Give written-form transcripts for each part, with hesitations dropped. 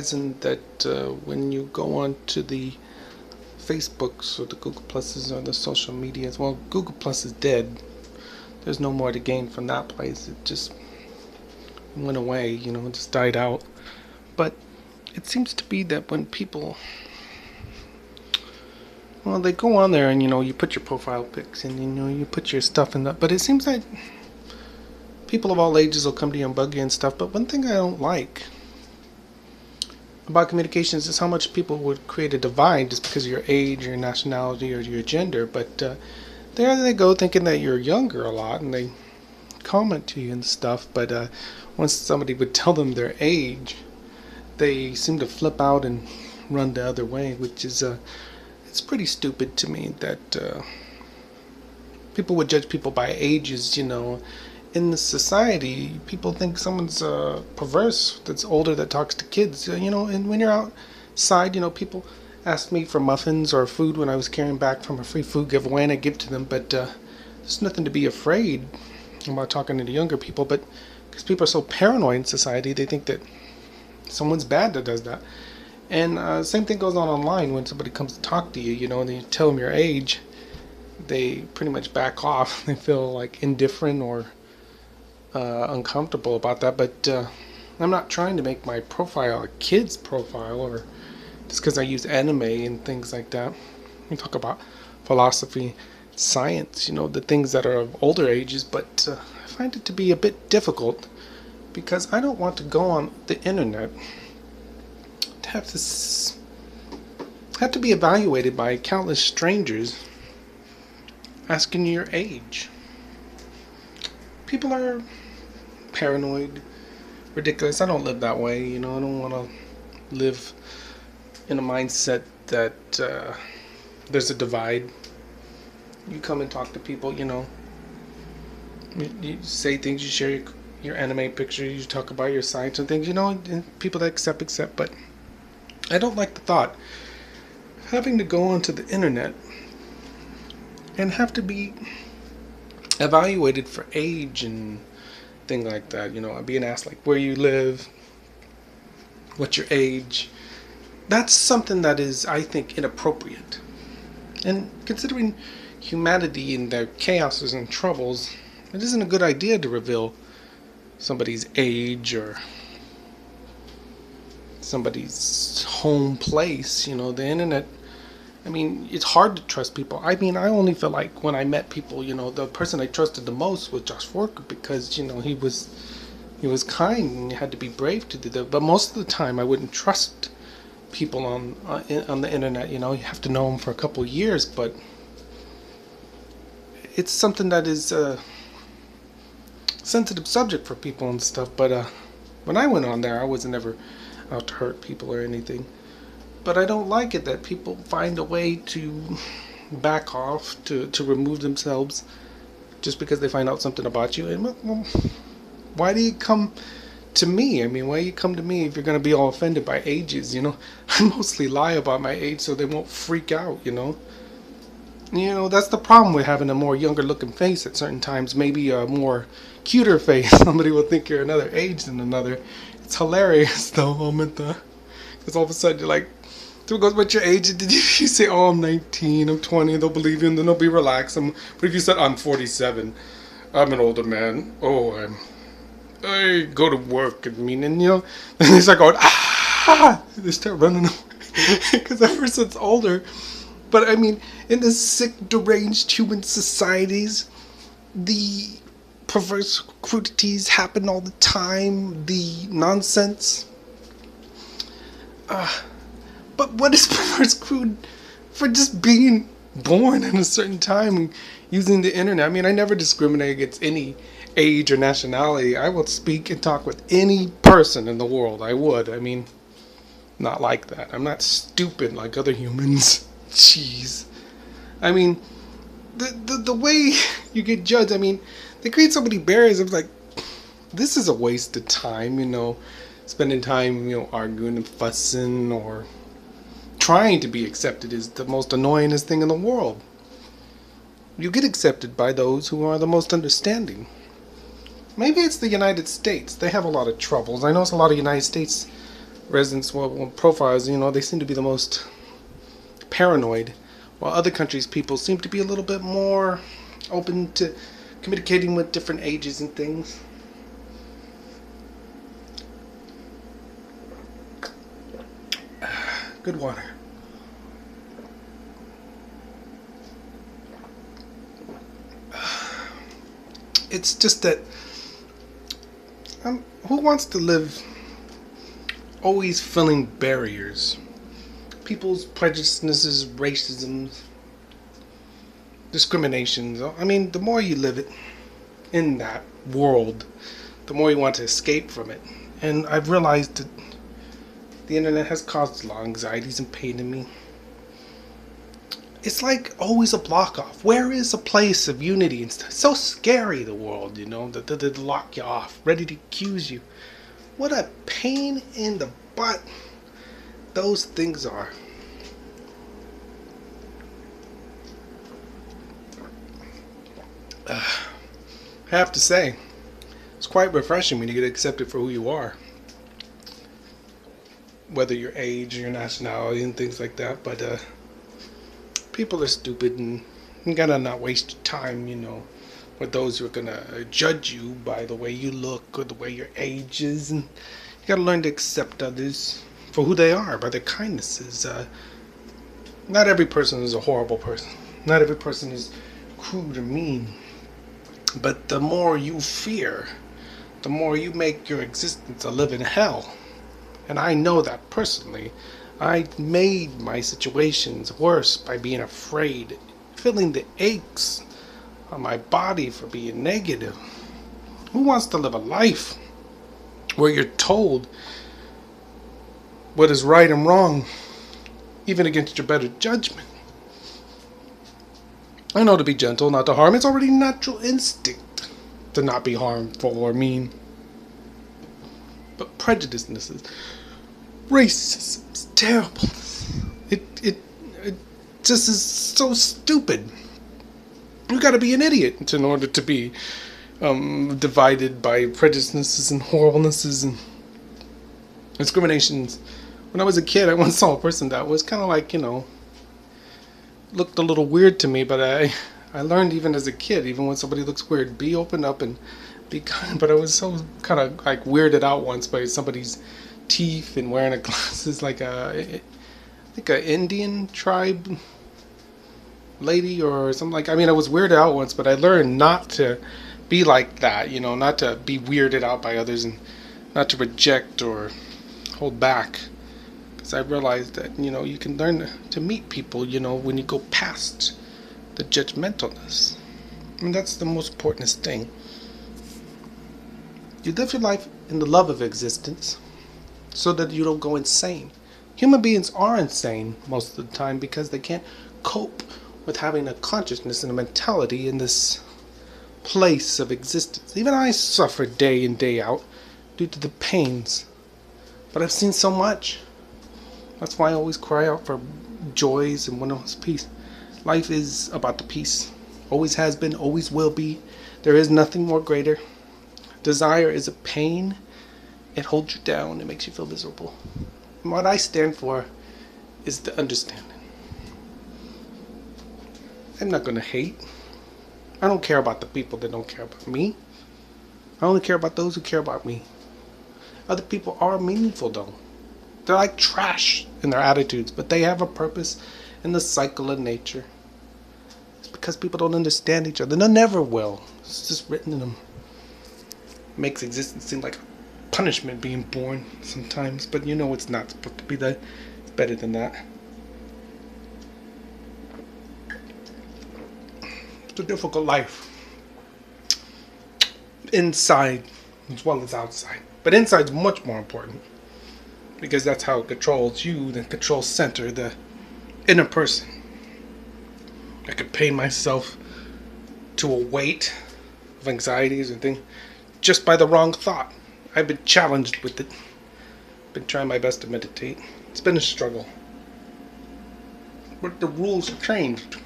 realizing that when you go on to the Facebooks or the Google Pluses or the social medias, well, Google Plus is dead. There's no more to gain from that place. It just went away, it just died out. But it seems to be that when people, well, they go on there and you put your profile pics and you put your stuff in that. But it seems like people of all ages will come to you and bug you and stuff. But one thing I don't like about communications is how much people would create a divide just because of your age, your nationality, or your gender. But there they go thinking that you're younger a lot, and they comment to you and stuff. But once somebody would tell them their age, they seem to flip out and run the other way, which is it's pretty stupid to me that people would judge people by ages. In the society, people think someone's perverse that's older that talks to kids. And when you're outside, people ask me for muffins or food when I was carrying back from a free food giveaway, and I give to them. But there's nothing to be afraid about talking to the younger people. But because people are so paranoid in society, they think that someone's bad that does that. And same thing goes on online when somebody comes to talk to you, and you tell them your age. They pretty much back off. They feel like indifferent or uncomfortable about that, but I'm not trying to make my profile a kid's profile or just because I use anime and things like that. We talk about philosophy, science, the things that are of older ages, but I find it to be a bit difficult because I don't want to go on the internet to have to be evaluated by countless strangers asking you your age. People are paranoid, ridiculous. I don't live that way, I don't want to live in a mindset that there's a divide. You come and talk to people, you say things, you share your anime pictures, you talk about your science and things, and people that accept, but I don't like the thought of having to go onto the internet and have to be evaluated for age and things like that. Being asked like where you live, what's your age. That's something that is, I think, inappropriate. And considering humanity and their chaoses and troubles, it isn't a good idea to reveal somebody's age or somebody's home place. The internet, it's hard to trust people. I only feel like when I met people, the person I trusted the most was Josh Forker because, he was kind and you had to be brave to do that. But most of the time I wouldn't trust people on the internet. You have to know them for a couple of years, but it's something that is a sensitive subject for people and stuff. But when I went on there, I wasn't ever out to hurt people or anything. But I don't like it that people find a way to back off, to remove themselves just because they find out something about you. And well, why do you come to me? Why do you come to me if you're going to be all offended by ages? I mostly lie about my age so they won't freak out, That's the problem with having a more younger looking face at certain times. Maybe a more cuter face. Somebody will think you're another age than another. It's hilarious though, because all of a sudden you're like, so it goes, what's your age? Did you say, oh, I'm 19, I'm 20, they'll believe you and then they'll be relaxed. But if you said, I'm 47, I'm an older man, I go to work, and then they start going, they start running away, because that person's older. But in the sick, deranged human societies, the perverse crudities happen all the time, the nonsense. But what is perverse crude for just being born in a certain time and using the internet? I never discriminate against any age or nationality. I will speak and talk with any person in the world. I would. Not like that. I'm not stupid like other humans. Jeez. The way you get judged, they create so many barriers. I'm like, this is a waste of time, spending time, arguing and fussing or trying to be accepted is the most annoyingest thing in the world. You get accepted by those who are the most understanding. Maybe it's the United States. They have a lot of troubles. I know it's a lot of United States residents, well, profiles, they seem to be the most paranoid, while other countries' people seem to be a little bit more open to communicating with different ages and things. Good water. It's just that who wants to live always filling barriers? People's prejudices, racism, discriminations. I mean, the more you live it in that world, the more you want to escape from it. And I've realized that the internet has caused a lot of anxieties and pain in me. It's like always a block off. Where is a place of unity and stuff? It's so scary, the world, that they lock you off, ready to accuse you. What a pain in the butt those things are. I have to say, it's quite refreshing when you get accepted for who you are. Whether your age or your nationality and things like that, but people are stupid, and you gotta not waste your time, with those who are gonna judge you by the way you look or the way your age is, and you gotta learn to accept others for who they are, by their kindnesses. Not every person is a horrible person. Not every person is crude or mean. But the more you fear, the more you make your existence a living hell. And I know that personally. I made my situations worse by being afraid, feeling the aches on my body for being negative. Who wants to live a life where you're told what is right and wrong, even against your better judgment? I know to be gentle, not to harm. It's already natural instinct to not be harmful or mean. But prejudiceness, racism is terrible. It just is so stupid. You gotta be an idiot in order to be divided by prejudices and horriblenesses and discriminations. When I was a kid, I once saw a person that was kind of like, looked a little weird to me, but I learned even as a kid, even when somebody looks weird, be open up and be kind. But I was so kind of like weirded out once by somebody's teeth and wearing a glasses, like I think an Indian tribe lady or something like. I mean, I was weirded out once, but I learned not to be like that, not to be weirded out by others and not to reject or hold back. Because I realized that, you can learn to meet people, when you go past the judgmentalness. I mean, that's the most important thing. You live your life in the love of existence so that you don't go insane. Human beings are insane most of the time because they can't cope with having a consciousness and a mentality in this place of existence. Even I suffer day in, day out due to the pains. But I've seen so much. That's why I always cry out for joys and wants peace. Life is about the peace. Always has been, always will be. There is nothing more greater. Desire is a pain. It holds you down. It makes you feel miserable. And what I stand for is the understanding. I'm not going to hate. I don't care about the people that don't care about me. I only care about those who care about me. Other people are meaningful though. They're like trash in their attitudes, but they have a purpose in the cycle of nature. It's because people don't understand each other. They never will. It's just written in them. It makes existence seem like a punishment being born sometimes, but it's not supposed to be that. It's better than that. It's a difficult life. Inside as well as outside. But inside's much more important. Because that's how it controls you, the control center, the inner person. I could pain myself to a weight of anxieties and things just by the wrong thought. I've been challenged with it. Been trying my best to meditate. It's been a struggle. But the rules have changed.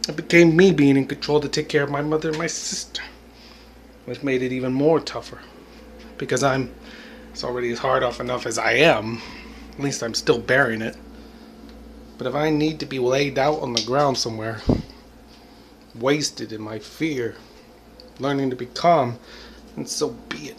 It became me being in control to take care of my mother and my sister. Which made it even more tougher. Because I'm It's already hard off enough as I am. At least I'm still bearing it. But if I need to be laid out on the ground somewhere, wasted in my fear, learning to be calm, then so be it.